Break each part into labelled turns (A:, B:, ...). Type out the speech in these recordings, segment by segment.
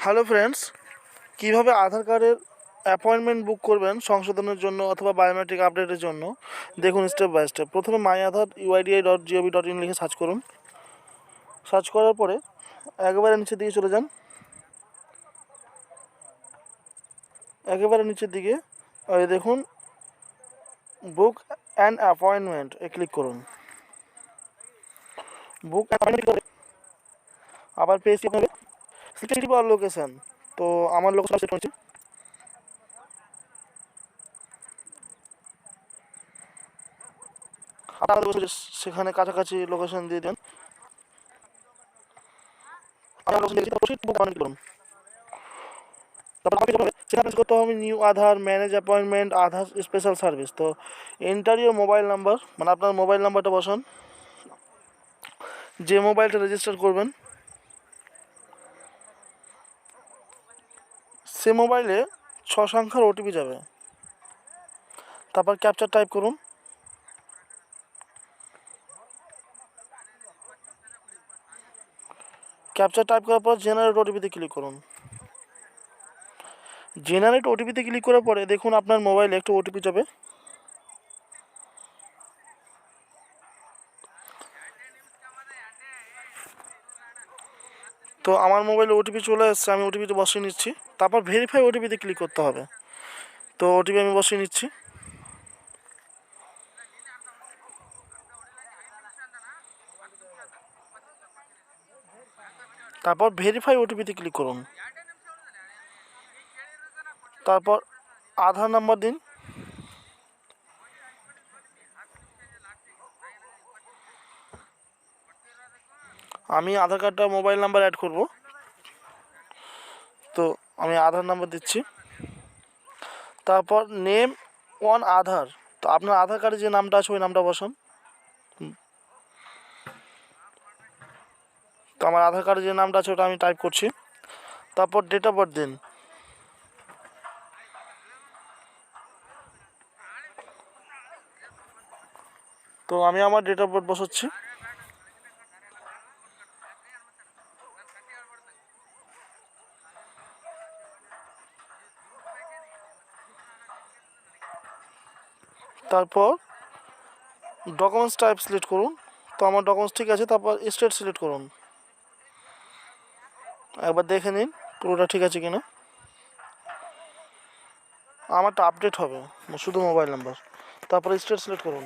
A: Hello friends, কিভাবে আধার কার্ডের appointment বুক করবেন সংশোধনের জন্য অথবা বায়োমেট্রিক আপডেটের জন্য দেখুন স্টেপ বাই স্টেপ। প্রথমে myAadhar.uidi.gov.in লিখে সার্চ করুন। সার্চ করার পরে একেবারে নিচের দিকে চলে যান। একেবারে নিচের দিকে ওই দেখুন বুক অ্যান্ড অ্যাপয়েন্টমেন্ট ক্লিক করুন। বুক অ্যাপয়েন্টমেন্ট আবার পেয়েছি আপনাদের সিটি বা লোকেশান। তো আমার লোকেশান সেট করেছি। আপনারা সেখানে কাছাকাছি লোকেশন দিয়ে দেন। আমার লোকেশন দিয়ে বুক অ্যাপয়েন্টমেন্ট করুন। তারপর সেখানে করতে হবে নিউ আধার, ম্যানেজ অ্যাপয়েন্টমেন্ট, আধার স্পেশাল সার্ভিস। তো এন্টার ইউর মোবাইল নাম্বার, মানে আপনার মোবাইল নাম্বারটা বসান, যে মোবাইলটা রেজিস্টার করবেন সে মোবাইলে 6 সংখ্যার ওটিপি যাবে। তারপর ক্যাপচার টাইপ করুন। ক্যাপচার টাইপ করার পর জেনারেট ওটিপিতে ক্লিক করুন। জেনারেট ওটিপিতে ক্লিক করার পরে দেখুন আপনার মোবাইলে একটা ওটিপি যাবে। তো আমার মোবাইলে ওটিপি চলে এসেছে, আমি ওটিপিটা বসিয়ে নিচ্ছি। তারপর ভেরিফাই ওটিপিতে ক্লিক করতে হবে। তো ওটিপি আমি বসিয়ে নিচ্ছি। তারপর ভেরিফাই ওটিপিতে ক্লিক করুন। তারপর আধার নাম্বার দিন। আমি আধার কার্ডটা মোবাইল নাম্বার অ্যাড করব, তো আমি আধার নাম্বার দিচ্ছি। তারপর নেম অন আধার, তো আপনার আধার কার্ডে যে নামটা আছে ওই নামটা বসান। তো আমার আধার কার্ডে যে নামটা আছে ওটা আমি টাইপ করছি। তারপর ডেট অফ বার্থ দিন। তো আমি আমার ডেট অফ বার্থ বসাচ্ছি। তারপর ডকুমেন্টস টাইপ সিলেক্ট করুন। তো আমার ডকুমেন্টস ঠিক আছে। তারপর স্টেট সিলেক্ট করুন। একবার দেখে নিন পুরোটা ঠিক আছে কিনা। আমারটা আপডেট হবে শুধু মোবাইল নাম্বার। তারপর স্টেট সিলেক্ট করুন।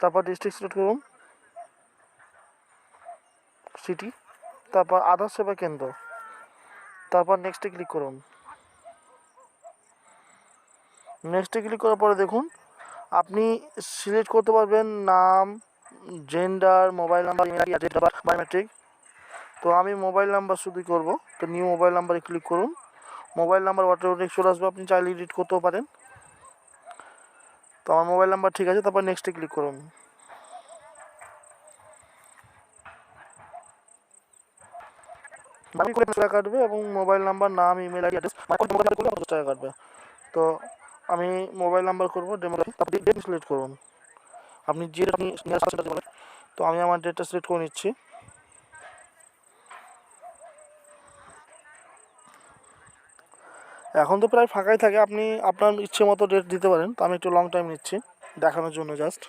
A: তারপর ডিস্ট্রিক্ট সিলেক্ট করুন, সিটি। তারপর আধার সেবা কেন্দ্র। তারপর নেক্সটে ক্লিক করুন। নেক্সটে ক্লিক করার পরে দেখুন আপনি সিলেক্ট করতে পারবেন নাম, gender, mobile number, email ID, address, biometric. তো আমি মোবাইল নাম্বার শুধুই করব। তো নিউ মোবাইল নাম্বারে ক্লিক করুন। মোবাইল নাম্বার অটোমেটিক চলে আসবে, আপনি চাইলে এডিট করতেও পারেন। তো আমার মোবাইল নাম্বার ঠিক আছে। তারপর নেক্সটে ক্লিক করুন। আমি করে টাকা কাটবে এবং মোবাইল নাম্বার, নাম, email ID, address mobile number করলে 50 টাকা কাটবে। তো আমি মোবাইল নাম্বার করবো ডেমোগ্রাফি। তারপর ডেট সিলেক্ট করুন। আপনি যে আপনি বলেন। তো আমি আমার ডেটটা সিলেক্ট করে নিচ্ছি। এখন তো প্রায় ফাঁকাই থাকে, আপনি আপনার ইচ্ছে মতো ডেট দিতে পারেন। তো আমি একটু লং টাইম নিচ্ছি দেখানোর জন্য জাস্ট।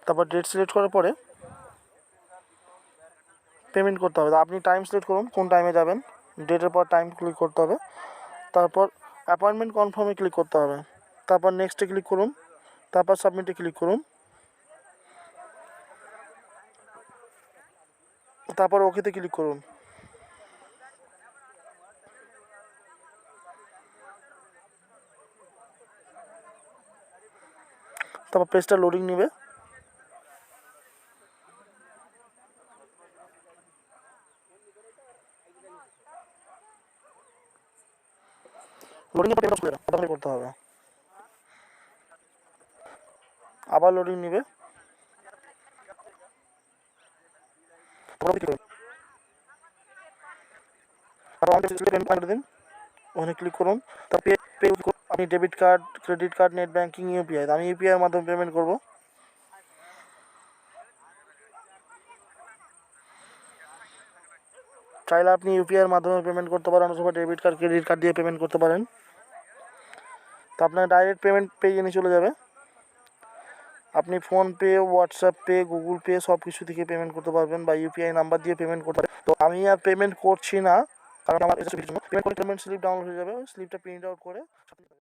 A: তারপর ডেট সিলেক্ট করার পরে পেমেন্ট করতে হবে। আপনি টাইম সিলেক্ট করুন কোন টাইমে যাবেন। ডেটের পর টাইম ক্লিক করতে হবে। তারপর অ্যাপয়েন্টমেন্ট কনফার্মে ক্লিক করতে হবে। তারপর নেক্সটে ক্লিক করুন। তারপর সাবমিটে ক্লিক করুন। তারপর ওকেতে ক্লিক করুন। তারপর পেজটা লোডিং নেবে। লোডিং করতে হবে। আবার লোডিং নেবে। দিন। ওখানে ক্লিক করুন। তারপর পে আপনি debit card, credit card, net banking, UPI. আমি ইউপিআই এর মাধ্যমে পেমেন্ট করব। চাইলে আপনি ইউপিআই এর মাধ্যমে পেমেন্ট করতে পারেন অথবা ডেবিট কার্ড, ক্রেডিট কার্ড দিয়ে পেমেন্ট করতে পারেন। তো আপনার ডাইরেক্ট পেমেন্ট পেজে নিয়ে চলে যাবে। আপনি PhonePe, WhatsApp pay, Google pay সব কিছু থেকে পেমেন্ট করতে পারবেন বা ইউপিআই নাম্বার দিয়ে পেমেন্ট করতে পারবেন। তো আমি আর পেমেন্ট করছি না, কারণ আমার পেমেন্ট স্লিপ ডাউনলোড হয়ে যাবে। ওই স্লিপটা প্রিন্ট আউট করে